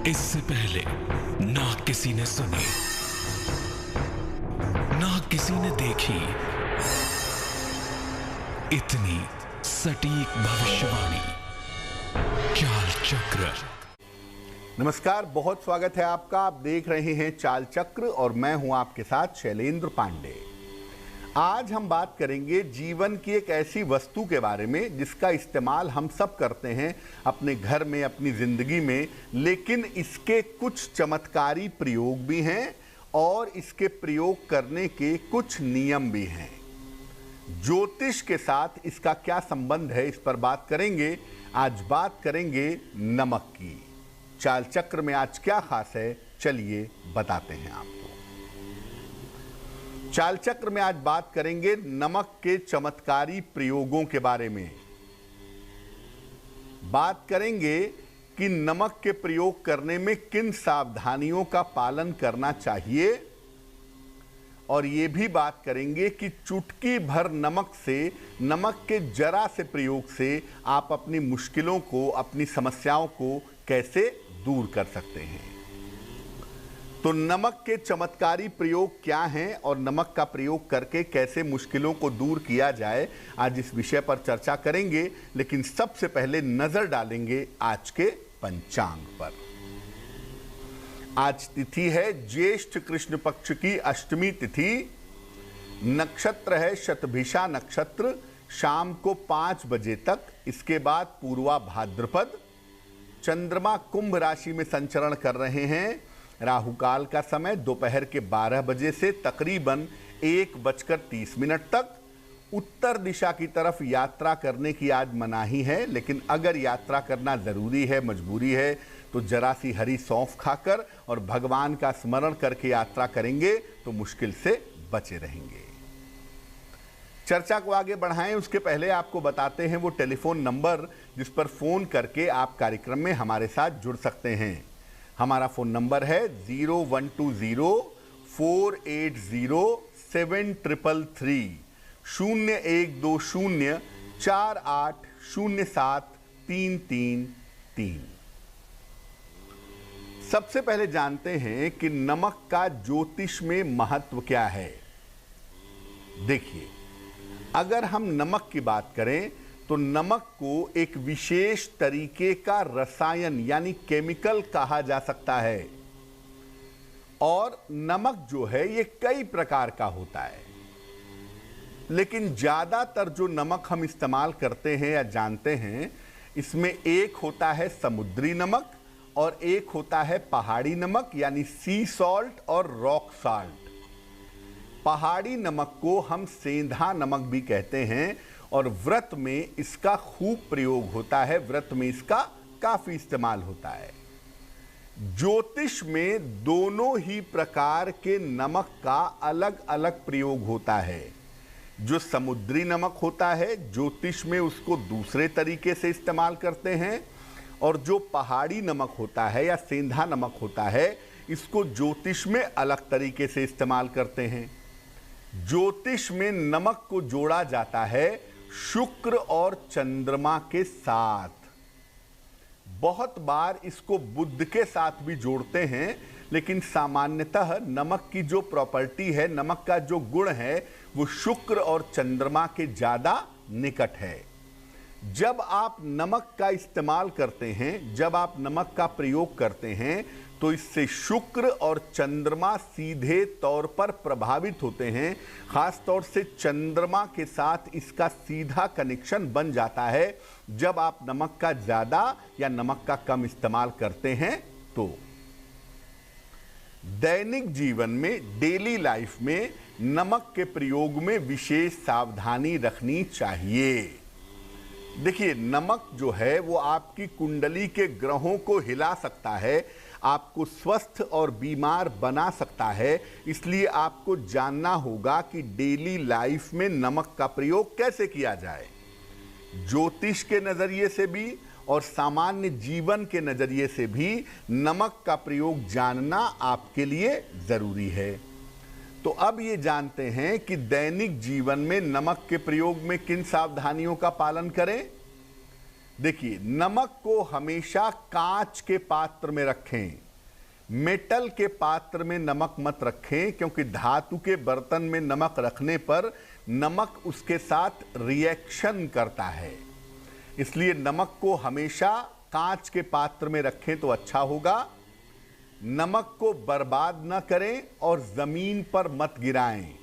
इससे पहले ना किसी ने सुनी, ना किसी ने देखी इतनी सटीक भविष्यवाणी। चाल चक्र। नमस्कार, बहुत स्वागत है आपका। आप देख रहे हैं चाल चक्र और मैं हूं आपके साथ शैलेंद्र पांडे। आज हम बात करेंगे जीवन की एक ऐसी वस्तु के बारे में जिसका इस्तेमाल हम सब करते हैं अपने घर में, अपनी जिंदगी में, लेकिन इसके कुछ चमत्कारी प्रयोग भी हैं और इसके प्रयोग करने के कुछ नियम भी हैं। ज्योतिष के साथ इसका क्या संबंध है, इस पर बात करेंगे। आज बात करेंगे नमक की। चाल चक्र में आज क्या खास है, चलिए बताते हैं आपको। चाल चक्र में आज बात करेंगे नमक के चमत्कारी प्रयोगों के बारे में। बात करेंगे कि नमक के प्रयोग करने में किन सावधानियों का पालन करना चाहिए, और ये भी बात करेंगे कि चुटकी भर नमक से, नमक के जरा से प्रयोग से आप अपनी मुश्किलों को, अपनी समस्याओं को कैसे दूर कर सकते हैं। तो नमक के चमत्कारी प्रयोग क्या हैं और नमक का प्रयोग करके कैसे मुश्किलों को दूर किया जाए, आज इस विषय पर चर्चा करेंगे। लेकिन सबसे पहले नजर डालेंगे आज के पंचांग पर। आज तिथि है ज्येष्ठ कृष्ण पक्ष की अष्टमी तिथि। नक्षत्र है शतभिषा नक्षत्र, शाम को 5 बजे तक। इसके बाद पूर्वा भाद्रपद। चंद्रमा कुंभ राशि में संचरण कर रहे हैं। राहु काल का समय दोपहर के 12 बजे से तकरीबन 1:30 तक। उत्तर दिशा की तरफ यात्रा करने की आज मनाही है, लेकिन अगर यात्रा करना जरूरी है, मजबूरी है, तो जरा सी हरी सौंफ खाकर और भगवान का स्मरण करके यात्रा करेंगे तो मुश्किल से बचे रहेंगे। चर्चा को आगे बढ़ाएं उसके पहले आपको बताते हैं वो टेलीफोन नंबर जिस पर फोन करके आप कार्यक्रम में हमारे साथ जुड़ सकते हैं। हमारा फोन नंबर है 0120-480-7333, 0120-4807-333। सबसे पहले जानते हैं कि नमक का ज्योतिष में महत्व क्या है। देखिए, अगर हम नमक की बात करें तो नमक को एक विशेष तरीके का रसायन यानी केमिकल कहा जा सकता है। और नमक जो है ये कई प्रकार का होता है, लेकिन ज्यादातर जो नमक हम इस्तेमाल करते हैं या जानते हैं, इसमें एक होता है समुद्री नमक और एक होता है पहाड़ी नमक यानी सी सॉल्ट और रॉक सॉल्ट। पहाड़ी नमक को हम सेंधा नमक भी कहते हैं और व्रत में इसका खूब प्रयोग होता है, व्रत में इसका काफी इस्तेमाल होता है। ज्योतिष में दोनों ही प्रकार के नमक का अलग अलग प्रयोग होता है। जो समुद्री नमक होता है ज्योतिष में उसको दूसरे तरीके से इस्तेमाल करते हैं, और जो पहाड़ी नमक होता है या सेंधा नमक होता है इसको ज्योतिष में अलग तरीके से इस्तेमाल करते हैं। ज्योतिष में नमक को जोड़ा जाता है शुक्र और चंद्रमा के साथ। बहुत बार इसको बुध के साथ भी जोड़ते हैं, लेकिन सामान्यतः नमक की जो प्रॉपर्टी है, नमक का जो गुण है, वो शुक्र और चंद्रमा के ज्यादा निकट है। जब आप नमक का इस्तेमाल करते हैं, जब आप नमक का प्रयोग करते हैं, तो इससे शुक्र और चंद्रमा सीधे तौर पर प्रभावित होते हैं। खास तौर से चंद्रमा के साथ इसका सीधा कनेक्शन बन जाता है जब आप नमक का ज्यादा या नमक का कम इस्तेमाल करते हैं। तो दैनिक जीवन में, डेली लाइफ में नमक के प्रयोग में विशेष सावधानी रखनी चाहिए। देखिए, नमक जो है वो आपकी कुंडली के ग्रहों को हिला सकता है, आपको स्वस्थ और बीमार बना सकता है। इसलिए आपको जानना होगा कि डेली लाइफ में नमक का प्रयोग कैसे किया जाए। ज्योतिष के नजरिए से भी और सामान्य जीवन के नजरिए से भी नमक का प्रयोग जानना आपके लिए जरूरी है। तो अब ये जानते हैं कि दैनिक जीवन में नमक के प्रयोग में किन सावधानियों का पालन करें। देखिए, नमक को हमेशा कांच के पात्र में रखें, मेटल के पात्र में नमक मत रखें, क्योंकि धातु के बर्तन में नमक रखने पर नमक उसके साथ रिएक्शन करता है। इसलिए नमक को हमेशा कांच के पात्र में रखें तो अच्छा होगा। नमक को बर्बाद न करें और जमीन पर मत गिराएं।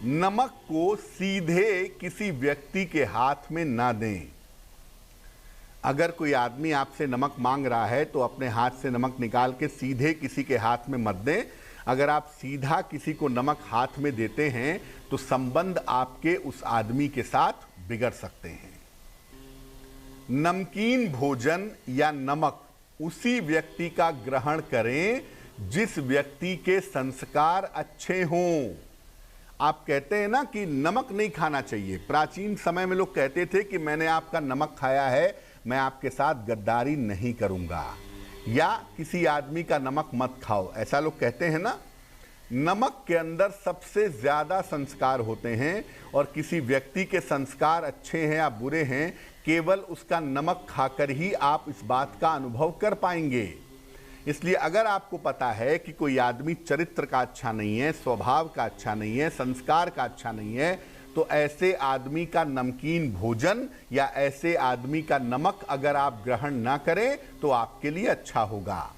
नमक को सीधे किसी व्यक्ति के हाथ में ना दें। अगर कोई आदमी आपसे नमक मांग रहा है तो अपने हाथ से नमक निकाल के सीधे किसी के हाथ में मत दें। अगर आप सीधा किसी को नमक हाथ में देते हैं तो संबंध आपके उस आदमी के साथ बिगड़ सकते हैं। नमकीन भोजन या नमक उसी व्यक्ति का ग्रहण करें जिस व्यक्ति के संस्कार अच्छे हों। आप कहते हैं ना कि नमक नहीं खाना चाहिए। प्राचीन समय में लोग कहते थे कि मैंने आपका नमक खाया है, मैं आपके साथ गद्दारी नहीं करूंगा, या किसी आदमी का नमक मत खाओ, ऐसा लोग कहते हैं ना। नमक के अंदर सबसे ज्यादा संस्कार होते हैं और किसी व्यक्ति के संस्कार अच्छे हैं या बुरे हैं, केवल उसका नमक खाकर ही आप इस बात का अनुभव कर पाएंगे। इसलिए अगर आपको पता है कि कोई आदमी चरित्र का अच्छा नहीं है, स्वभाव का अच्छा नहीं है, संस्कार का अच्छा नहीं है, तो ऐसे आदमी का नमकीन भोजन या ऐसे आदमी का नमक अगर आप ग्रहण ना करें तो आपके लिए अच्छा होगा।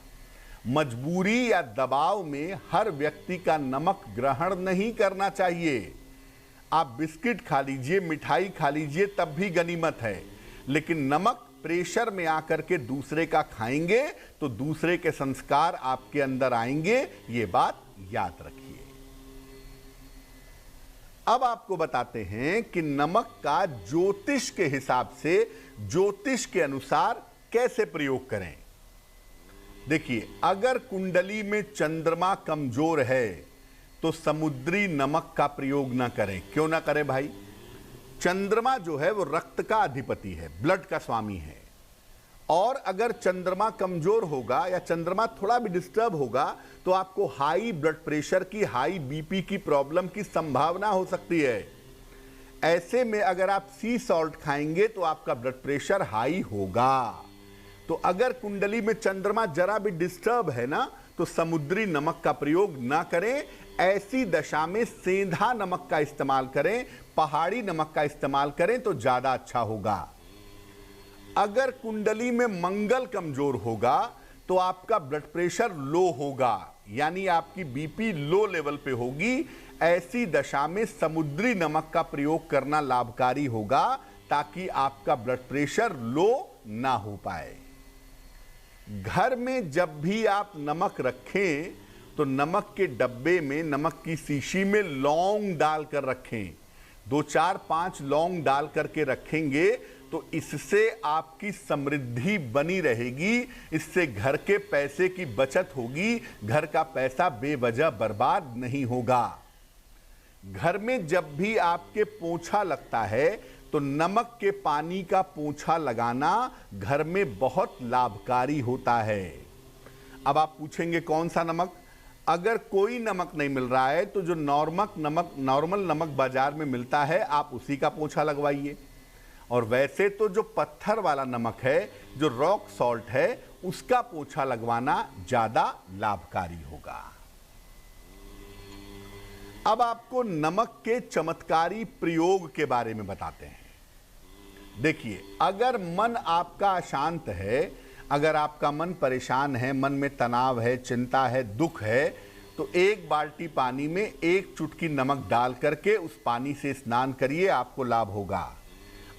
मजबूरी या दबाव में हर व्यक्ति का नमक ग्रहण नहीं करना चाहिए। आप बिस्किट खा लीजिए, मिठाई खा लीजिए, तब भी गनीमत है, लेकिन नमक प्रेशर में आकर के दूसरे का खाएंगे तो दूसरे के संस्कार आपके अंदर आएंगे। ये बात याद रखिए। अब आपको बताते हैं कि नमक का ज्योतिष के हिसाब से, ज्योतिष के अनुसार कैसे प्रयोग करें। देखिए, अगर कुंडली में चंद्रमा कमजोर है तो समुद्री नमक का प्रयोग ना करें। क्यों ना करें भाई? चंद्रमा जो है वो रक्त का अधिपति है, ब्लड का स्वामी है, और अगर चंद्रमा कमजोर होगा या चंद्रमा थोड़ा भी डिस्टर्ब होगा तो आपको हाई ब्लड प्रेशर की, हाई बीपी की प्रॉब्लम की संभावना हो सकती है। ऐसे में अगर आप सी सॉल्ट खाएंगे तो आपका ब्लड प्रेशर हाई होगा। तो अगर कुंडली में चंद्रमा जरा भी डिस्टर्ब है ना, तो समुद्री नमक का प्रयोग ना करें। ऐसी दशा में सेंधा नमक का इस्तेमाल करें, पहाड़ी नमक का इस्तेमाल करें तो ज्यादा अच्छा होगा। अगर कुंडली में मंगल कमजोर होगा तो आपका ब्लड प्रेशर लो होगा, यानी आपकी बीपी लो लेवल पे होगी। ऐसी दशा में समुद्री नमक का प्रयोग करना लाभकारी होगा ताकि आपका ब्लड प्रेशर लो ना हो पाए। घर में जब भी आप नमक रखें तो नमक के डब्बे में, नमक की शीशी में लौंग डालकर रखें। 2, 4, 5 लौंग डाल करके रखेंगे तो इससे आपकी समृद्धि बनी रहेगी। इससे घर के पैसे की बचत होगी, घर का पैसा बेवजह बर्बाद नहीं होगा। घर में जब भी आपके पोंछा लगता है तो नमक के पानी का पोंछा लगाना घर में बहुत लाभकारी होता है। अब आप पूछेंगे कौन सा नमक? अगर कोई नमक नहीं मिल रहा है तो जो नॉर्मल नमक बाजार में मिलता है आप उसी का पोंछा लगवाइए। और वैसे तो जो पत्थर वाला नमक है, जो रॉक सॉल्ट है, उसका पोंछा लगवाना ज्यादा लाभकारी होगा। अब आपको नमक के चमत्कारी प्रयोग के बारे में बताते हैं। देखिए, अगर मन आपका अशांत है, अगर आपका मन परेशान है, मन में तनाव है, चिंता है, दुख है, तो 1 बाल्टी पानी में 1 चुटकी नमक डाल करके उस पानी से स्नान करिए, आपको लाभ होगा।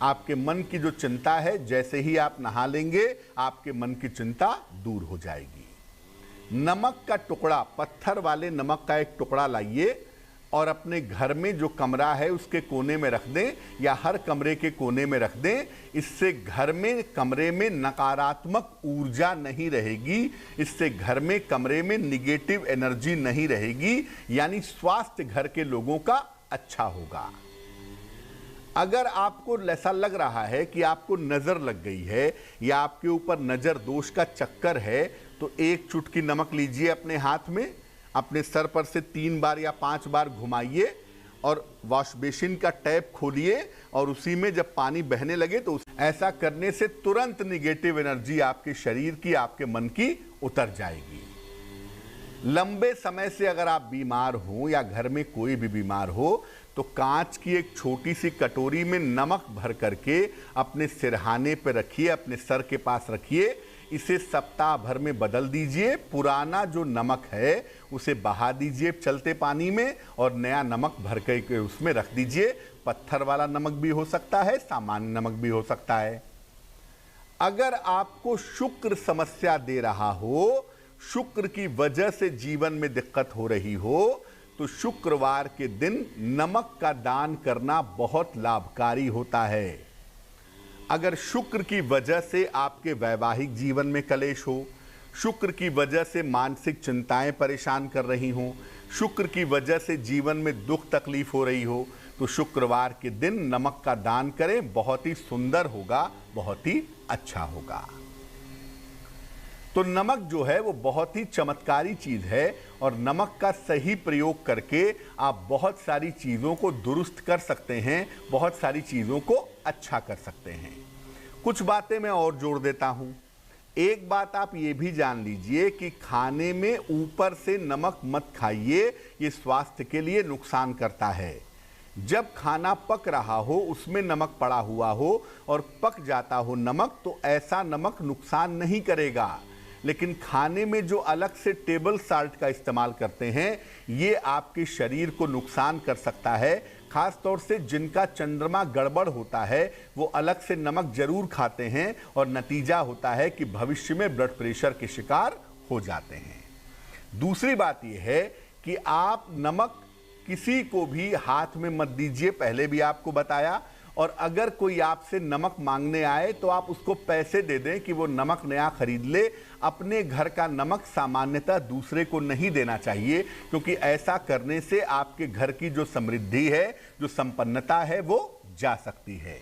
आपके मन की जो चिंता है, जैसे ही आप नहा लेंगे आपके मन की चिंता दूर हो जाएगी। नमक का टुकड़ा, पत्थर वाले नमक का एक टुकड़ा लाइए और अपने घर में जो कमरा है उसके कोने में रख दें या हर कमरे के कोने में रख दें। इससे घर में, कमरे में नकारात्मक ऊर्जा नहीं रहेगी। इससे घर में, कमरे में निगेटिव एनर्जी नहीं रहेगी, यानी स्वास्थ्य घर के लोगों का अच्छा होगा। अगर आपको ऐसा लग रहा है कि आपको नजर लग गई है या आपके ऊपर नजर दोष का चक्कर है, तो 1 चुटकी नमक लीजिए अपने हाथ में, अपने सर पर से 3 बार या 5 बार घुमाइए और वॉश बेसिन का टैप खोलिए और उसी में जब पानी बहने लगे तो ऐसा करने से तुरंत निगेटिव एनर्जी आपके शरीर की, आपके मन की उतर जाएगी। लंबे समय से अगर आप बीमार हो या घर में कोई भी बीमार हो तो कांच की एक छोटी सी कटोरी में नमक भर करके अपने सिरहाने पर रखिए, अपने सर के पास रखिए। इसे सप्ताह भर में बदल दीजिए। पुराना जो नमक है उसे बहा दीजिए चलते पानी में और नया नमक भर के उसमें रख दीजिए। पत्थर वाला नमक भी हो सकता है, सामान्य नमक भी हो सकता है। अगर आपको शुक्र समस्या दे रहा हो, शुक्र की वजह से जीवन में दिक्कत हो रही हो, तो शुक्रवार के दिन नमक का दान करना बहुत लाभकारी होता है। अगर शुक्र की वजह से आपके वैवाहिक जीवन में कलेश हो, शुक्र की वजह से मानसिक चिंताएं परेशान कर रही हों, शुक्र की वजह से जीवन में दुख तकलीफ हो रही हो, तो शुक्रवार के दिन नमक का दान करें। बहुत ही सुंदर होगा, बहुत ही अच्छा होगा। तो नमक जो है वो बहुत ही चमत्कारी चीज है और नमक का सही प्रयोग करके आप बहुत सारी चीजों को दुरुस्त कर सकते हैं, बहुत सारी चीजों को अच्छा कर सकते हैं। कुछ बातें मैं और जोड़ देता हूं। एक बात आप ये भी जान लीजिए कि खाने में ऊपर से नमक मत खाइए, ये स्वास्थ्य के लिए नुकसान करता है। जब खाना पक रहा हो, उसमें नमक पड़ा हुआ हो और पक जाता हो नमक, तो ऐसा नमक नुकसान नहीं करेगा। लेकिन खाने में जो अलग से टेबल साल्ट का इस्तेमाल करते हैं, ये आपके शरीर को नुकसान कर सकता है। खास तौर से जिनका चंद्रमा गड़बड़ होता है वो अलग से नमक जरूर खाते हैं और नतीजा होता है कि भविष्य में ब्लड प्रेशर के शिकार हो जाते हैं। दूसरी बात यह है कि आप नमक किसी को भी हाथ में मत दीजिए, पहले भी आपको बताया। और अगर कोई आपसे नमक मांगने आए तो आप उसको पैसे दे दें कि वो नमक नया खरीद ले। अपने घर का नमक सामान्यतः दूसरे को नहीं देना चाहिए, क्योंकि ऐसा करने से आपके घर की जो समृद्धि है, जो संपन्नता है, वो जा सकती है।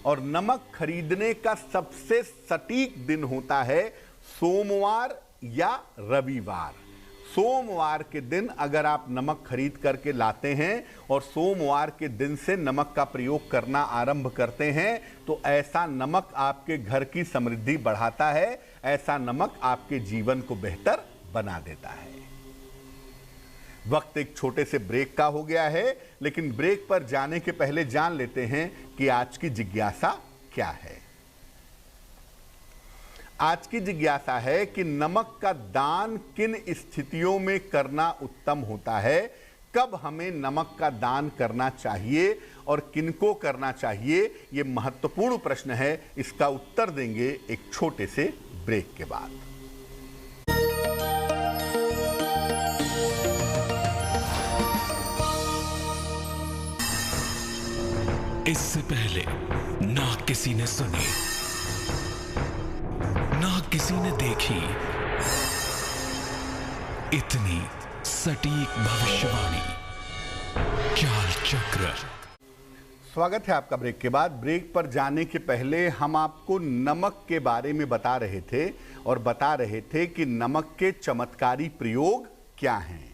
और नमक खरीदने का सबसे सटीक दिन होता है सोमवार या रविवार। सोमवार के दिन अगर आप नमक खरीद करके लाते हैं और सोमवार के दिन से नमक का प्रयोग करना आरंभ करते हैं, तो ऐसा नमक आपके घर की समृद्धि बढ़ाता है, ऐसा नमक आपके जीवन को बेहतर बना देता है। वक्त एक छोटे से ब्रेक का हो गया है, लेकिन ब्रेक पर जाने के पहले जान लेते हैं कि आज की जिज्ञासा क्या है। आज की जिज्ञासा है कि नमक का दान किन स्थितियों में करना उत्तम होता है, कब हमें नमक का दान करना चाहिए और किनको करना चाहिए। यह महत्वपूर्ण प्रश्न है। इसका उत्तर देंगे एक छोटे से ब्रेक के बाद। इससे पहले ना किसी ने सुनी, ना किसी ने देखी इतनी सटीक भविष्यवाणी। चाल चक्र। स्वागत है आपका ब्रेक के बाद। ब्रेक पर जाने के पहले हम आपको नमक के बारे में बता रहे थे और बता रहे थे कि नमक के चमत्कारी प्रयोग क्या हैं।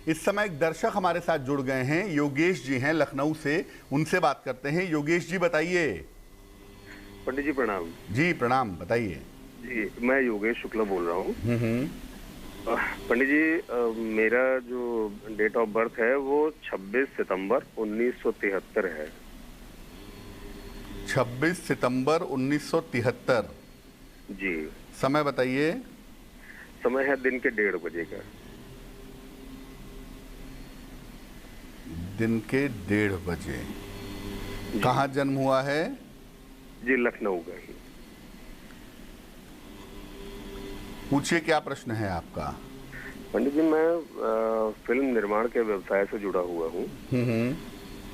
इस समय एक दर्शक हमारे साथ जुड़ गए हैं, योगेश जी हैं लखनऊ से, उनसे बात करते हैं। योगेश जी बताइए। पंडित जी प्रणाम। जी प्रणाम, बताइए। जी मैं योगेश शुक्ला बोल रहा हूँ। पंडित जी मेरा जो डेट ऑफ बर्थ है वो 26 सितंबर 1973 है। 26 सितंबर 1973। जी। समय बताइए। समय है दिन के 1:30 बजे का। दिन के 1:30 बजे। कहाँ जन्म हुआ है? जी लखनऊ का ही। पूछिए क्या प्रश्न है आपका। पंडित जी मैं फिल्म निर्माण के व्यवसाय से जुड़ा हुआ हूँ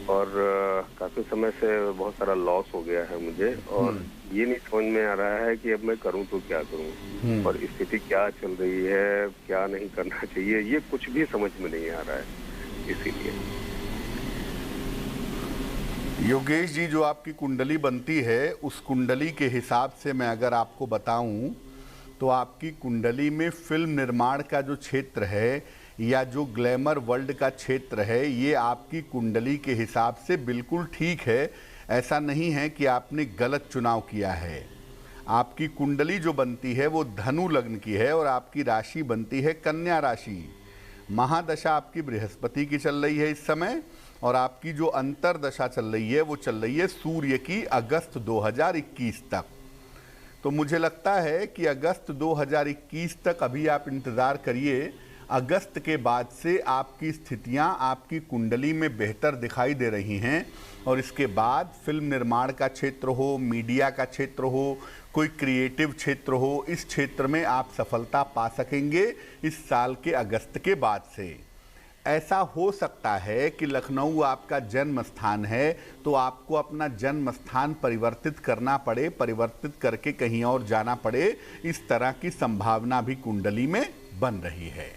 और काफी समय से बहुत सारा लॉस हो गया है मुझे और ये नहीं समझ में आ रहा है कि अब मैं करूँ तो क्या करूँ और स्थिति क्या चल रही है, क्या नहीं करना चाहिए, ये कुछ भी समझ में नहीं आ रहा है। इसीलिए योगेश जी, जो आपकी कुंडली बनती है उस कुंडली के हिसाब से मैं अगर आपको बताऊं तो आपकी कुंडली में फिल्म निर्माण का जो क्षेत्र है या जो ग्लैमर वर्ल्ड का क्षेत्र है ये आपकी कुंडली के हिसाब से बिल्कुल ठीक है। ऐसा नहीं है कि आपने गलत चुनाव किया है। आपकी कुंडली जो बनती है वो धनु लग्न की है और आपकी राशि बनती है कन्या राशि। महादशा आपकी बृहस्पति की चल रही है इस समय, और आपकी जो अंतरदशा चल रही है वो चल रही है सूर्य की अगस्त 2021 तक। तो मुझे लगता है कि अगस्त 2021 तक अभी आप इंतज़ार करिए। अगस्त के बाद से आपकी स्थितियां आपकी कुंडली में बेहतर दिखाई दे रही हैं, और इसके बाद फिल्म निर्माण का क्षेत्र हो, मीडिया का क्षेत्र हो, कोई क्रिएटिव क्षेत्र हो, इस क्षेत्र में आप सफलता पा सकेंगे इस साल के अगस्त के बाद से। ऐसा हो सकता है कि लखनऊ आपका जन्म स्थान है तो आपको अपना जन्म स्थान परिवर्तित करना पड़े, परिवर्तित करके कहीं और जाना पड़े, इस तरह की संभावना भी कुंडली में बन रही है।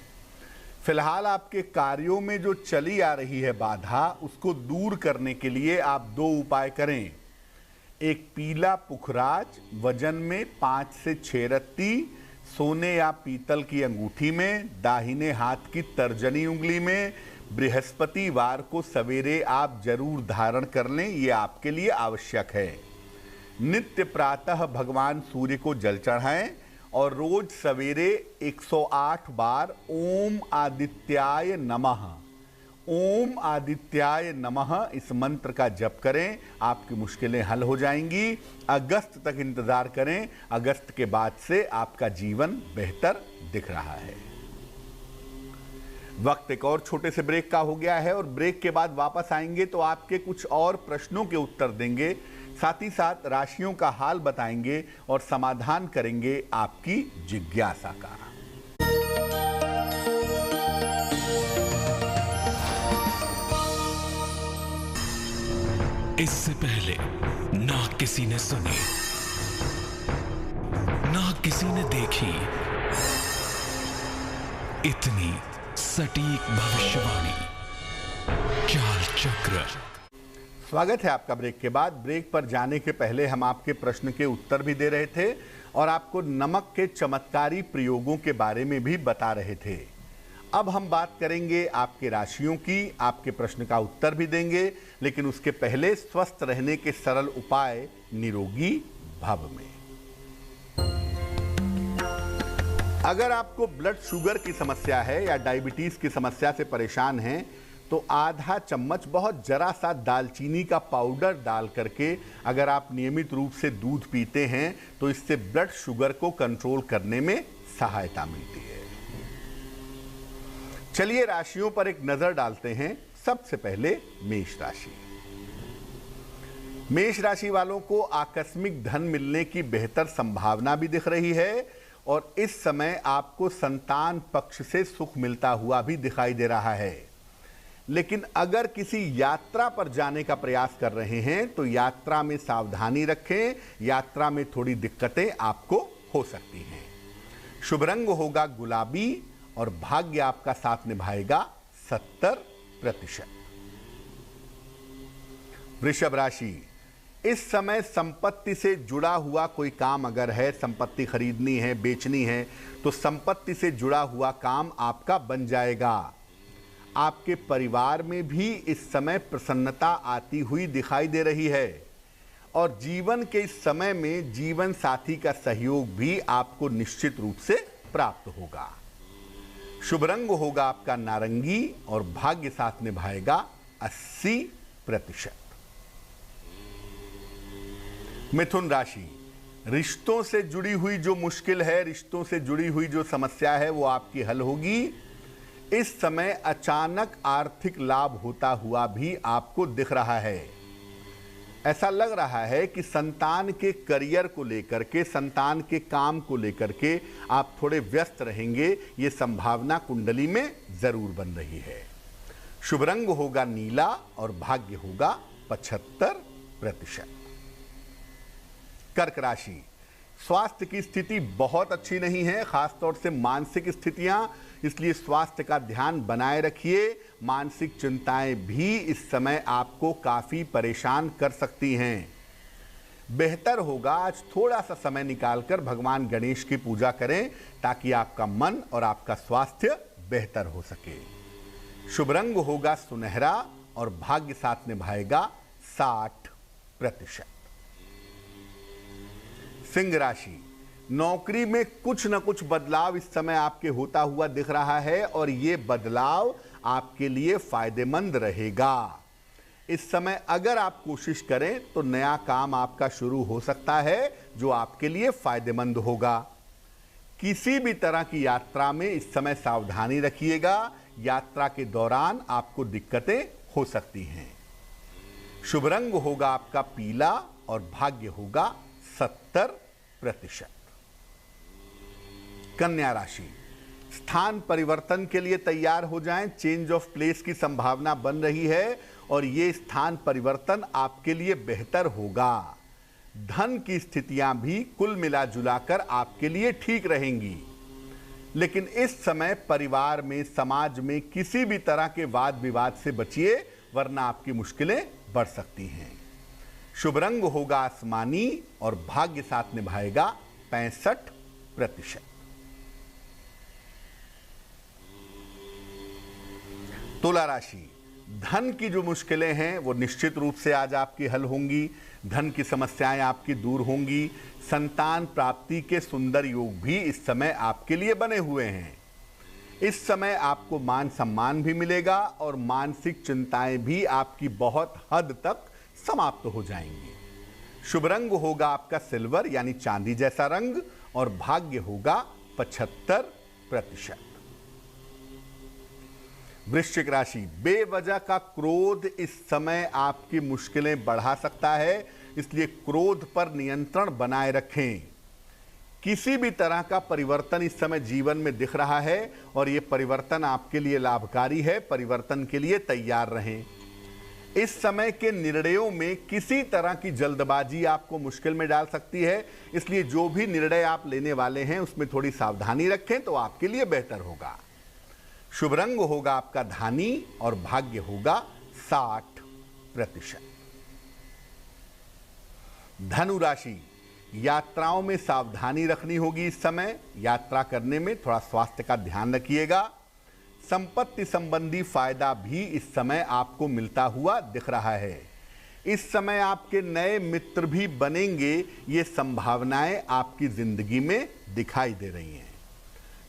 फिलहाल आपके कार्यों में जो चली आ रही है बाधा, उसको दूर करने के लिए आप 2 उपाय करें। एक पीला पुखराज वजन में 5 से 6 रत्ती सोने या पीतल की अंगूठी में, दाहिने हाथ की तर्जनी उंगली में, बृहस्पतिवार को सवेरे आप जरूर धारण कर लें, ये आपके लिए आवश्यक है। नित्य प्रातः भगवान सूर्य को जल चढ़ाएं और रोज सवेरे 108 बार ओम आदित्याय नमः, ओम आदित्याय नमः इस मंत्र का जप करें। आपकी मुश्किलें हल हो जाएंगी। अगस्त तक इंतजार करें, अगस्त के बाद से आपका जीवन बेहतर दिख रहा है। वक्त एक और छोटे से ब्रेक का हो गया है, और ब्रेक के बाद वापस आएंगे तो आपके कुछ और प्रश्नों के उत्तर देंगे, साथ ही साथ राशियों का हाल बताएंगे और समाधान करेंगे आपकी जिज्ञासा का। इससे पहले ना किसी ने सुनी, ना किसी ने देखी इतनी सटीक भविष्यवाणी। चाल चक्र। स्वागत है आपका ब्रेक के बाद। ब्रेक पर जाने के पहले हम आपके प्रश्न के उत्तर भी दे रहे थे और आपको नमक के चमत्कारी प्रयोगों के बारे में भी बता रहे थे। अब हम बात करेंगे आपके राशियों की, आपके प्रश्न का उत्तर भी देंगे, लेकिन उसके पहले स्वस्थ रहने के सरल उपाय निरोगी भव में। अगर आपको ब्लड शुगर की समस्या है या डायबिटीज की समस्या से परेशान हैं, तो आधा चम्मच बहुत जरा सा दालचीनी का पाउडर डाल करके अगर आप नियमित रूप से दूध पीते हैं तो इससे ब्लड शुगर को कंट्रोल करने में सहायता मिलती है। चलिए राशियों पर एक नजर डालते हैं। सबसे पहले मेष राशि। मेष राशि वालों को आकस्मिक धन मिलने की बेहतर संभावना भी दिख रही है, और इस समय आपको संतान पक्ष से सुख मिलता हुआ भी दिखाई दे रहा है। लेकिन अगर किसी यात्रा पर जाने का प्रयास कर रहे हैं तो यात्रा में सावधानी रखें, यात्रा में थोड़ी दिक्कतें आपको हो सकती हैं। शुभ रंग होगा गुलाबी और भाग्य आपका साथ निभाएगा 70%। वृषभ राशि। इस समय संपत्ति से जुड़ा हुआ कोई काम अगर है, संपत्ति खरीदनी है, बेचनी है, तो संपत्ति से जुड़ा हुआ काम आपका बन जाएगा। आपके परिवार में भी इस समय प्रसन्नता आती हुई दिखाई दे रही है, और जीवन के इस समय में जीवन साथी का सहयोग भी आपको निश्चित रूप से प्राप्त होगा। शुभ रंग होगा आपका नारंगी और भाग्य साथ निभाएगा 80%। मिथुन राशि। रिश्तों से जुड़ी हुई जो मुश्किल है, रिश्तों से जुड़ी हुई जो समस्या है, वो आपकी हल होगी। इस समय अचानक आर्थिक लाभ होता हुआ भी आपको दिख रहा है। ऐसा लग रहा है कि संतान के करियर को लेकर के, संतान के काम को लेकर के आप थोड़े व्यस्त रहेंगे, ये संभावना कुंडली में जरूर बन रही है। शुभ रंग होगा नीला और भाग्य होगा 75%। कर्क राशि। स्वास्थ्य की स्थिति बहुत अच्छी नहीं है, खासतौर से मानसिक स्थितियां, इसलिए स्वास्थ्य का ध्यान बनाए रखिए। मानसिक चिंताएं भी इस समय आपको काफी परेशान कर सकती हैं। बेहतर होगा आज थोड़ा सा समय निकालकर भगवान गणेश की पूजा करें, ताकि आपका मन और आपका स्वास्थ्य बेहतर हो सके। शुभ रंग होगा सुनहरा और भाग्य साथ निभाएगा 60%। सिंह राशि, नौकरी में कुछ न कुछ बदलाव इस समय आपके होता हुआ दिख रहा है और ये बदलाव आपके लिए फायदेमंद रहेगा। इस समय अगर आप कोशिश करें तो नया काम आपका शुरू हो सकता है जो आपके लिए फायदेमंद होगा। किसी भी तरह की यात्रा में इस समय सावधानी रखिएगा, यात्रा के दौरान आपको दिक्कतें हो सकती हैं। शुभ रंग होगा आपका पीला और भाग्य होगा 70%। कन्या राशि, स्थान परिवर्तन के लिए तैयार हो जाएं, चेंज ऑफ प्लेस की संभावना बन रही है और ये स्थान परिवर्तन आपके लिए बेहतर होगा। धन की स्थितियां भी कुल मिला जुलाकर आपके लिए ठीक रहेंगी, लेकिन इस समय परिवार में, समाज में किसी भी तरह के वाद विवाद से बचिए, वरना आपकी मुश्किलें बढ़ सकती हैं। शुभ रंग होगा आसमानी और भाग्य साथ निभाएगा 65%। तुला राशि, धन की जो मुश्किलें हैं वो निश्चित रूप से आज आपकी हल होंगी। धन की समस्याएं आपकी दूर होंगी। संतान प्राप्ति के सुंदर योग भी इस समय आपके लिए बने हुए हैं। इस समय आपको मान सम्मान भी मिलेगा और मानसिक चिंताएं भी आपकी बहुत हद तक समाप्त हो जाएंगी। शुभ रंग होगा आपका सिल्वर यानी चांदी जैसा रंग और भाग्य होगा 75%। वृश्चिक राशि, बेवजह का क्रोध इस समय आपकी मुश्किलें बढ़ा सकता है, इसलिए क्रोध पर नियंत्रण बनाए रखें। किसी भी तरह का परिवर्तन इस समय जीवन में दिख रहा है और यह परिवर्तन आपके लिए लाभकारी है। परिवर्तन के लिए तैयार रहें। इस समय के निर्णयों में किसी तरह की जल्दबाजी आपको मुश्किल में डाल सकती है, इसलिए जो भी निर्णय आप लेने वाले हैं उसमें थोड़ी सावधानी रखें तो आपके लिए बेहतर होगा। शुभ रंग होगा आपका धानी और भाग्य होगा 60%। धनु राशि, यात्राओं में सावधानी रखनी होगी। इस समय यात्रा करने में थोड़ा स्वास्थ्य का ध्यान रखिएगा। संपत्ति संबंधी फायदा भी इस समय आपको मिलता हुआ दिख रहा है। इस समय आपके नए मित्र भी बनेंगे, ये संभावनाएं आपकी जिंदगी में दिखाई दे रही हैं।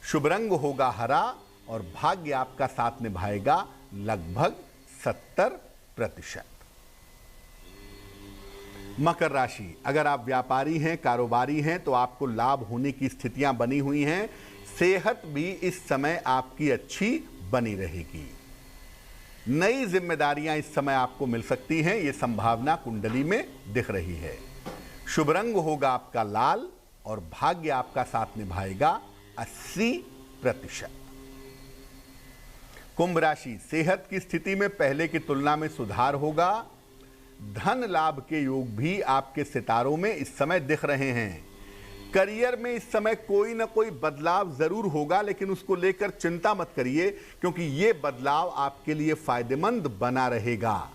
शुभ रंग होगा हरा और भाग्य आपका साथ निभाएगा लगभग 70%। मकर राशि, अगर आप व्यापारी हैं, कारोबारी हैं तो आपको लाभ होने की स्थितियां बनी हुई हैं। सेहत भी इस समय आपकी अच्छी बनी रहेगी। नई जिम्मेदारियां इस समय आपको मिल सकती हैं, ये संभावना कुंडली में दिख रही है। शुभ रंग होगा आपका लाल और भाग्य आपका साथ निभाएगा 80%। कुंभ राशि, सेहत की स्थिति में पहले की तुलना में सुधार होगा। धन लाभ के योग भी आपके सितारों में इस समय दिख रहे हैं। करियर में इस समय कोई ना कोई बदलाव जरूर होगा, लेकिन उसको लेकर चिंता मत करिए क्योंकि ये बदलाव आपके लिए फायदेमंद बना रहेगा।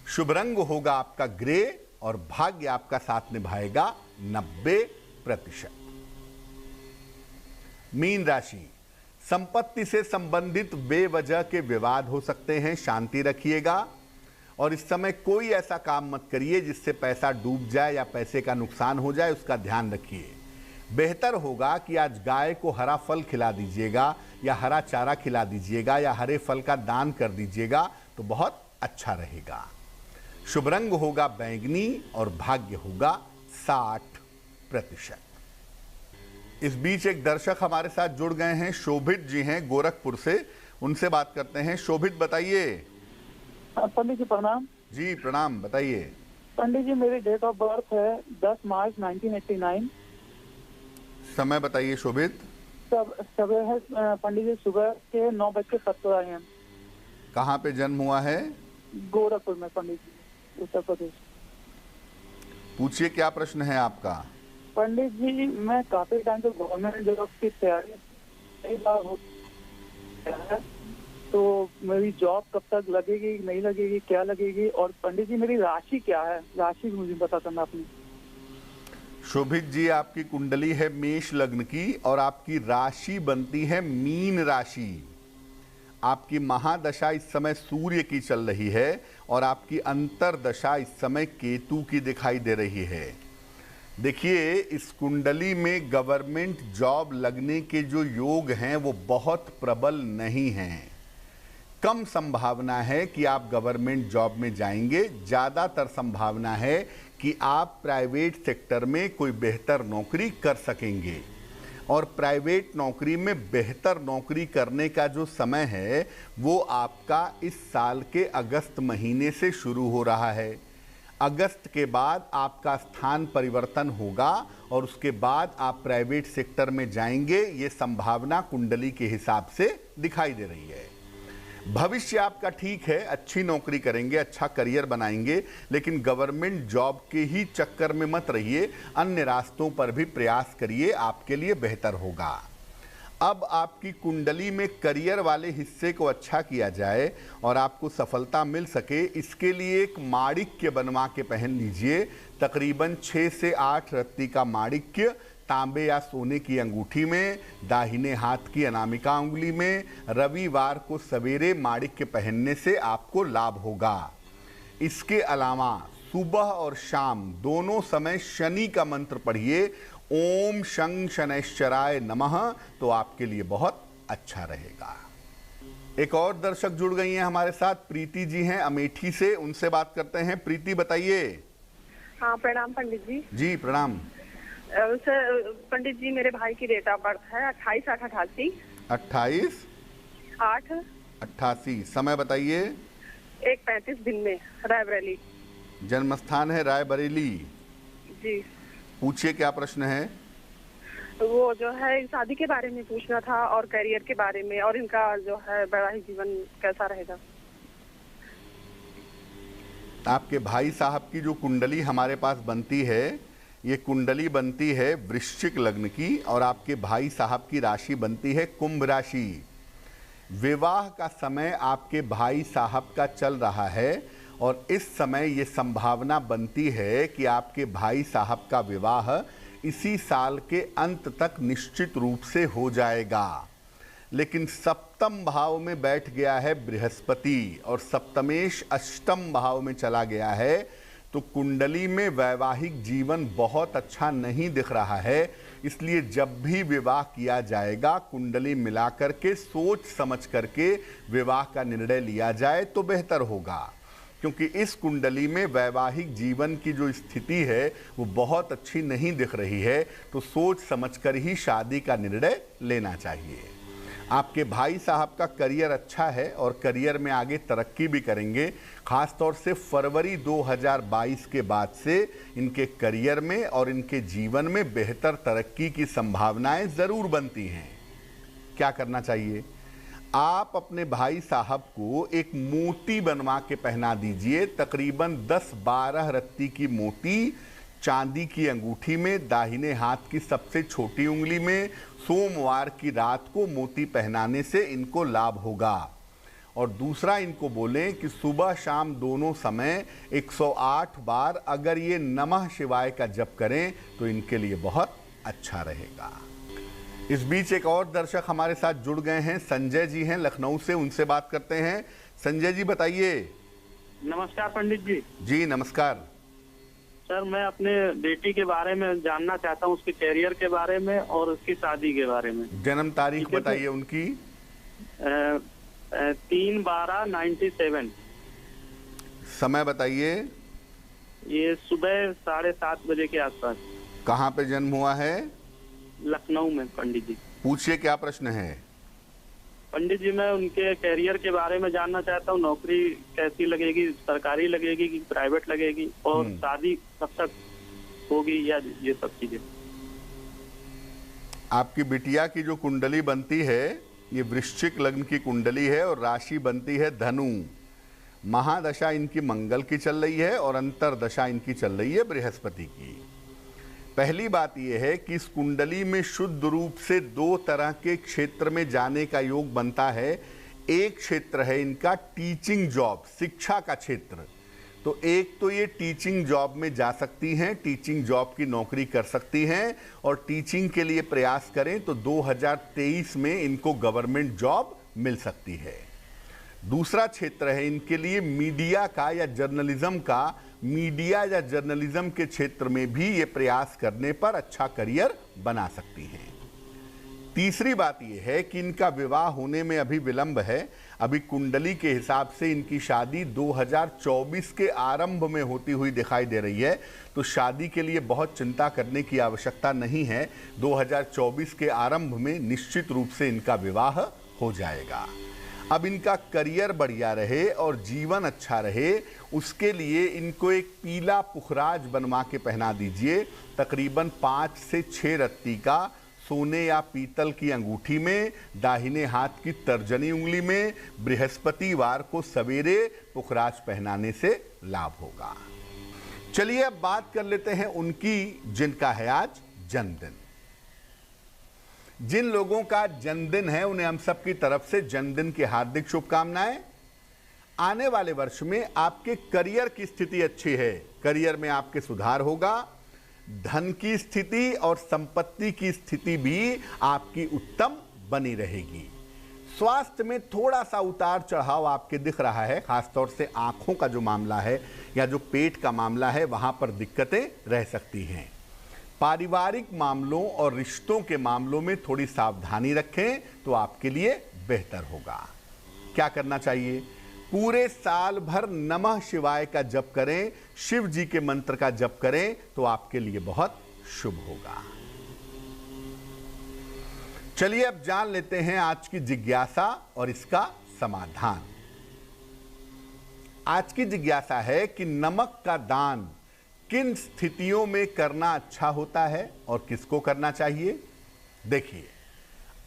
शुभ रंग होगा आपका ग्रे और भाग्य आपका साथ निभाएगा 90%। मीन राशि, संपत्ति से संबंधित बेवजह के विवाद हो सकते हैं, शांति रखिएगा और इस समय कोई ऐसा काम मत करिए जिससे पैसा डूब जाए या पैसे का नुकसान हो जाए, उसका ध्यान रखिए। बेहतर होगा कि आज गाय को हरा फल खिला दीजिएगा या हरा चारा खिला दीजिएगा या हरे फल का दान कर दीजिएगा तो बहुत अच्छा रहेगा। शुभ रंग होगा बैंगनी और भाग्य होगा 60%। इस बीच एक दर्शक हमारे साथ जुड़ गए हैं, शोभित जी हैं गोरखपुर से, उनसे बात करते हैं। शोभित बताइए। पंडित जी प्रणाम। जी प्रणाम, बताइए। पंडित जी मेरी डेट ऑफ बर्थ है 10 मार्च 1989। समय बताइए शोभित। सुबह है पंडित जी, सुबह के 9:17 AM। कहाँ पे जन्म हुआ है? गोरखपुर में पंडित जी, उत्तर प्रदेश। पूछिए क्या प्रश्न है आपका। पंडित जी मैं काफी टाइम से गवर्नमेंट जॉब की तैयारी कई बार हो है, तो मेरी जॉब कब तक लगेगी, नहीं लगेगी, क्या लगेगी, और पंडित जी मेरी राशि क्या है, राशि मुझे बता करना आपने। शोभित जी आपकी कुंडली है मेष लग्न की और आपकी राशि बनती है मीन राशि। आपकी महादशा इस समय सूर्य की चल रही है और आपकी अंतरदशा इस समय केतु की दिखाई दे रही है। देखिए, इस कुंडली में गवर्नमेंट जॉब लगने के जो योग हैं वो बहुत प्रबल नहीं हैं। कम संभावना है कि आप गवर्नमेंट जॉब में जाएंगे। ज़्यादातर संभावना है कि आप प्राइवेट सेक्टर में कोई बेहतर नौकरी कर सकेंगे। और प्राइवेट नौकरी में बेहतर नौकरी करने का जो समय है वो आपका इस साल के अगस्त महीने से शुरू हो रहा है। अगस्त के बाद आपका स्थान परिवर्तन होगा और उसके बाद आप प्राइवेट सेक्टर में जाएंगे। ये संभावना कुंडली के हिसाब से दिखाई दे रही है। भविष्य आपका ठीक है, अच्छी नौकरी करेंगे, अच्छा करियर बनाएंगे, लेकिन गवर्नमेंट जॉब के ही चक्कर में मत रहिए, अन्य रास्तों पर भी प्रयास करिए, आपके लिए बेहतर होगा। अब आपकी कुंडली में करियर वाले हिस्से को अच्छा किया जाए और आपको सफलता मिल सके, इसके लिए एक माणिक्य बनवा के पहन लीजिए। तकरीबन 6 से 8 रत्ती का माणिक्य तांबे या सोने की अंगूठी में, दाहिने हाथ की अनामिका उंगली में, रविवार को सवेरे माणिक्य पहनने से आपको लाभ होगा। इसके अलावा सुबह और शाम दोनों समय शनि का मंत्र पढ़िए, ओम शं शनैश्चराय नमः, तो आपके लिए बहुत अच्छा रहेगा। एक और दर्शक जुड़ गई हैं हमारे साथ, प्रीति जी हैं अमेठी से, उनसे बात करते हैं। प्रीति बताइए। हाँ, प्रणाम पंडित जी। जी प्रणाम। सर पंडित जी, मेरे भाई की डेट ऑफ बर्थ है 28/8/88। 28/8/88। समय बताइए। 1:35 दिन में, रायबरेली। जन्म स्थान है रायबरेली। जी। पूछिए क्या प्रश्न है। वो जो है शादी के बारे में पूछना था और करियर के बारे में, और इनका जो है वैवाहिक जीवन कैसा रहेगा। आपके भाई साहब की जो कुंडली हमारे पास बनती है, ये कुंडली बनती है वृश्चिक लग्न की और आपके भाई साहब की राशि बनती है कुंभ राशि। विवाह का समय आपके भाई साहब का चल रहा है और इस समय ये संभावना बनती है कि आपके भाई साहब का विवाह इसी साल के अंत तक निश्चित रूप से हो जाएगा। लेकिन सप्तम भाव में बैठ गया है बृहस्पति और सप्तमेश अष्टम भाव में चला गया है, तो कुंडली में वैवाहिक जीवन बहुत अच्छा नहीं दिख रहा है। इसलिए जब भी विवाह किया जाएगा, कुंडली मिलाकर के सोच समझ करके विवाह का निर्णय लिया जाए तो बेहतर होगा, क्योंकि इस कुंडली में वैवाहिक जीवन की जो स्थिति है वो बहुत अच्छी नहीं दिख रही है। तो सोच समझकर ही शादी का निर्णय लेना चाहिए। आपके भाई साहब का करियर अच्छा है और करियर में आगे तरक्की भी करेंगे। खास तौर से फरवरी 2022 के बाद से इनके करियर में और इनके जीवन में बेहतर तरक्की की संभावनाएं ज़रूर बनती हैं। क्या करना चाहिए? आप अपने भाई साहब को एक मोती बनवा के पहना दीजिए। तकरीबन 10-12 रत्ती की मोती चांदी की अंगूठी में, दाहिने हाथ की सबसे छोटी उंगली में, सोमवार की रात को मोती पहनाने से इनको लाभ होगा। और दूसरा, इनको बोलें कि सुबह शाम दोनों समय 108 बार अगर ये नमः शिवाय का जप करें तो इनके लिए बहुत अच्छा रहेगा। इस बीच एक और दर्शक हमारे साथ जुड़ गए हैं, संजय जी हैं लखनऊ से, उनसे बात करते हैं। संजय जी बताइए। नमस्कार पंडित जी। जी नमस्कार। सर, मैं अपने बेटी के बारे में जानना चाहता हूँ, उसके करियर के बारे में और उसकी शादी के बारे में। जन्म तारीख बताइए उनकी। 3/12/97। समय बताइए। ये सुबह 7:30 बजे के आसपास। कहाँ पे जन्म हुआ है? लखनऊ में पंडित जी। पूछिए क्या प्रश्न है। पंडित जी, मैं उनके करियर के बारे में जानना चाहता हूँ, नौकरी कैसी लगेगी, सरकारी लगेगी कि प्राइवेट लगेगी, और शादी कब तक होगी, या ये सब चीजें। आपकी बिटिया की जो कुंडली बनती है ये वृश्चिक लग्न की कुंडली है और राशि बनती है धनु। महादशा इनकी मंगल की चल रही है और अंतरदशा इनकी चल रही है बृहस्पति की। पहली बात यह है कि इस कुंडली में शुद्ध रूप से 2 तरह के क्षेत्र में जाने का योग बनता है। एक क्षेत्र है इनका टीचिंग जॉब, शिक्षा का क्षेत्र। तो एक तो ये टीचिंग जॉब में जा सकती हैं, टीचिंग जॉब की नौकरी कर सकती हैं और टीचिंग के लिए प्रयास करें तो 2023 में इनको गवर्नमेंट जॉब मिल सकती है। दूसरा क्षेत्र है इनके लिए मीडिया का या जर्नलिज्म का। मीडिया या जर्नलिज्म के क्षेत्र में भी ये प्रयास करने पर अच्छा करियर बना सकती हैं। तीसरी बात यह है कि इनका विवाह होने में अभी विलंब है। अभी कुंडली के हिसाब से इनकी शादी 2024 के आरंभ में होती हुई दिखाई दे रही है, तो शादी के लिए बहुत चिंता करने की आवश्यकता नहीं है। 2024 के आरंभ में निश्चित रूप से इनका विवाह हो जाएगा। अब इनका करियर बढ़िया रहे और जीवन अच्छा रहे, उसके लिए इनको एक पीला पुखराज बनवा के पहना दीजिए। तकरीबन 5 से 6 रत्ती का सोने या पीतल की अंगूठी में, दाहिने हाथ की तर्जनी उंगली में बृहस्पतिवार को सवेरे पुखराज पहनाने से लाभ होगा। चलिए अब बात कर लेते हैं उनकी जिनका है आज जन्मदिन। जिन लोगों का जन्मदिन है उन्हें हम सब की तरफ से जन्मदिन की हार्दिक शुभकामनाएं। आने वाले वर्ष में आपके करियर की स्थिति अच्छी है। करियर में आपके सुधार होगा। धन की स्थिति और संपत्ति की स्थिति भी आपकी उत्तम बनी रहेगी। स्वास्थ्य में थोड़ा सा उतार चढ़ाव आपके दिख रहा है, खासतौर से आंखों का जो मामला है या जो पेट का मामला है वहां पर दिक्कतें रह सकती हैं। पारिवारिक मामलों और रिश्तों के मामलों में थोड़ी सावधानी रखें तो आपके लिए बेहतर होगा। क्या करना चाहिए? पूरे साल भर नमः शिवाय का जप करें, शिव जी के मंत्र का जप करें तो आपके लिए बहुत शुभ होगा। चलिए अब जान लेते हैं आज की जिज्ञासा और इसका समाधान। आज की जिज्ञासा है कि नमक का दान किन स्थितियों में करना अच्छा होता है और किसको करना चाहिए। देखिए,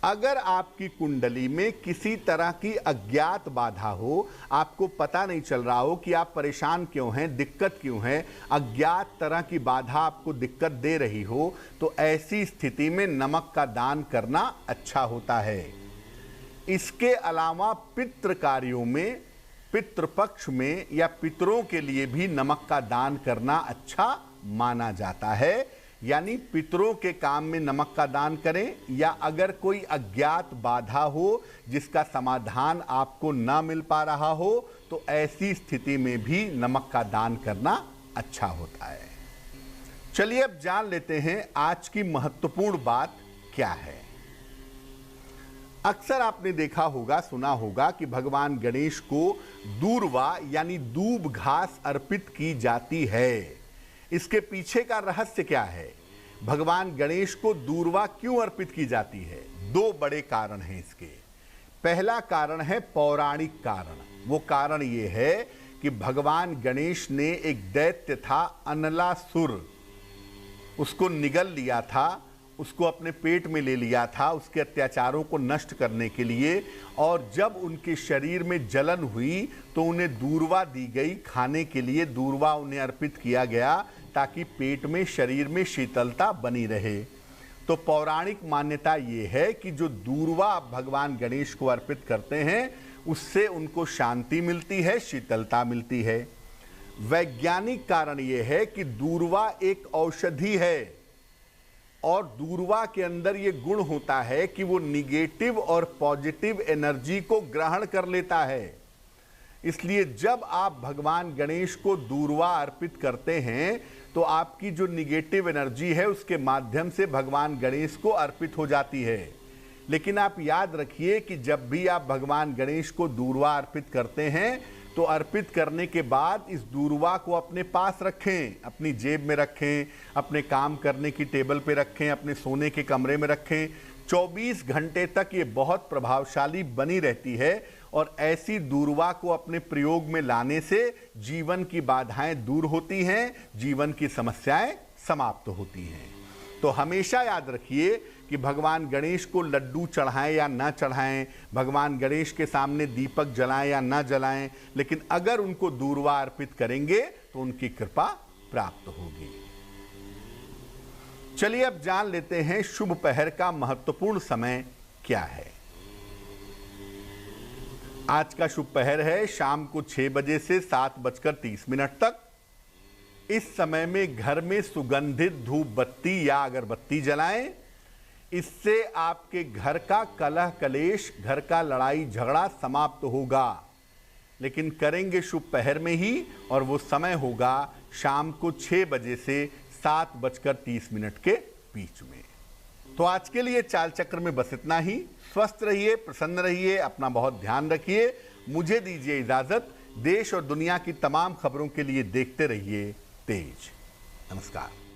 अगर आपकी कुंडली में किसी तरह की अज्ञात बाधा हो, आपको पता नहीं चल रहा हो कि आप परेशान क्यों हैं, दिक्कत क्यों है, अज्ञात तरह की बाधा आपको दिक्कत दे रही हो, तो ऐसी स्थिति में नमक का दान करना अच्छा होता है। इसके अलावा पितृ कार्यों में, पितृपक्ष में या पितरों के लिए भी नमक का दान करना अच्छा माना जाता है। यानी पितरों के काम में नमक का दान करें, या अगर कोई अज्ञात बाधा हो जिसका समाधान आपको ना मिल पा रहा हो तो ऐसी स्थिति में भी नमक का दान करना अच्छा होता है। चलिए अब जान लेते हैं आज की महत्वपूर्ण बात क्या है। अक्सर आपने देखा होगा, सुना होगा कि भगवान गणेश को दूर्वा यानी दूब घास अर्पित की जाती है। इसके पीछे का रहस्य क्या है? भगवान गणेश को दूर्वा क्यों अर्पित की जाती है? 2 बड़े कारण हैं इसके। पहला कारण है पौराणिक कारण। वो कारण ये है कि भगवान गणेश ने एक दैत्य था अनलासुर, उसको निगल लिया था, उसको अपने पेट में ले लिया था उसके अत्याचारों को नष्ट करने के लिए। और जब उनके शरीर में जलन हुई तो उन्हें दूर्वा दी गई खाने के लिए। दूर्वा उन्हें अर्पित किया गया ताकि पेट में, शरीर में शीतलता बनी रहे। तो पौराणिक मान्यता ये है कि जो दूर्वा आप भगवान गणेश को अर्पित करते हैं उससे उनको शांति मिलती है, शीतलता मिलती है। वैज्ञानिक कारण ये है कि दूर्वा एक औषधि है और दूर्वा के अंदर ये गुण होता है कि वो निगेटिव और पॉजिटिव एनर्जी को ग्रहण कर लेता है। इसलिए जब आप भगवान गणेश को दूर्वा अर्पित करते हैं तो आपकी जो निगेटिव एनर्जी है उसके माध्यम से भगवान गणेश को अर्पित हो जाती है। लेकिन आप याद रखिए कि जब भी आप भगवान गणेश को दूर्वा अर्पित करते हैं तो अर्पित करने के बाद इस दूर्वा को अपने पास रखें, अपनी जेब में रखें, अपने काम करने की टेबल पे रखें, अपने सोने के कमरे में रखें। 24 घंटे तक ये बहुत प्रभावशाली बनी रहती है और ऐसी दूर्वा को अपने प्रयोग में लाने से जीवन की बाधाएं दूर होती हैं, जीवन की समस्याएं समाप्त होती हैं। तो हमेशा याद रखिए कि भगवान गणेश को लड्डू चढ़ाएं या ना चढ़ाएं, भगवान गणेश के सामने दीपक जलाएं या ना जलाएं, लेकिन अगर उनको दूर्वा अर्पित करेंगे तो उनकी कृपा प्राप्त होगी। चलिए अब जान लेते हैं शुभ पहर का महत्वपूर्ण समय क्या है। आज का शुभ पहर है शाम को 6 बजे से 7:30 तक। इस समय में घर में सुगंधित धूप बत्ती या अगरबत्ती जलाएं। इससे आपके घर का कलह कलेश, घर का लड़ाई झगड़ा समाप्त होगा। लेकिन करेंगे शुभ पहर में ही, और वो समय होगा शाम को 6 बजे से 7:30 के बीच में। तो आज के लिए चाल चक्र में बस इतना ही। स्वस्थ रहिए, प्रसन्न रहिए, अपना बहुत ध्यान रखिए। मुझे दीजिए इजाजत। देश और दुनिया की तमाम खबरों के लिए देखते रहिए तेज। नमस्कार।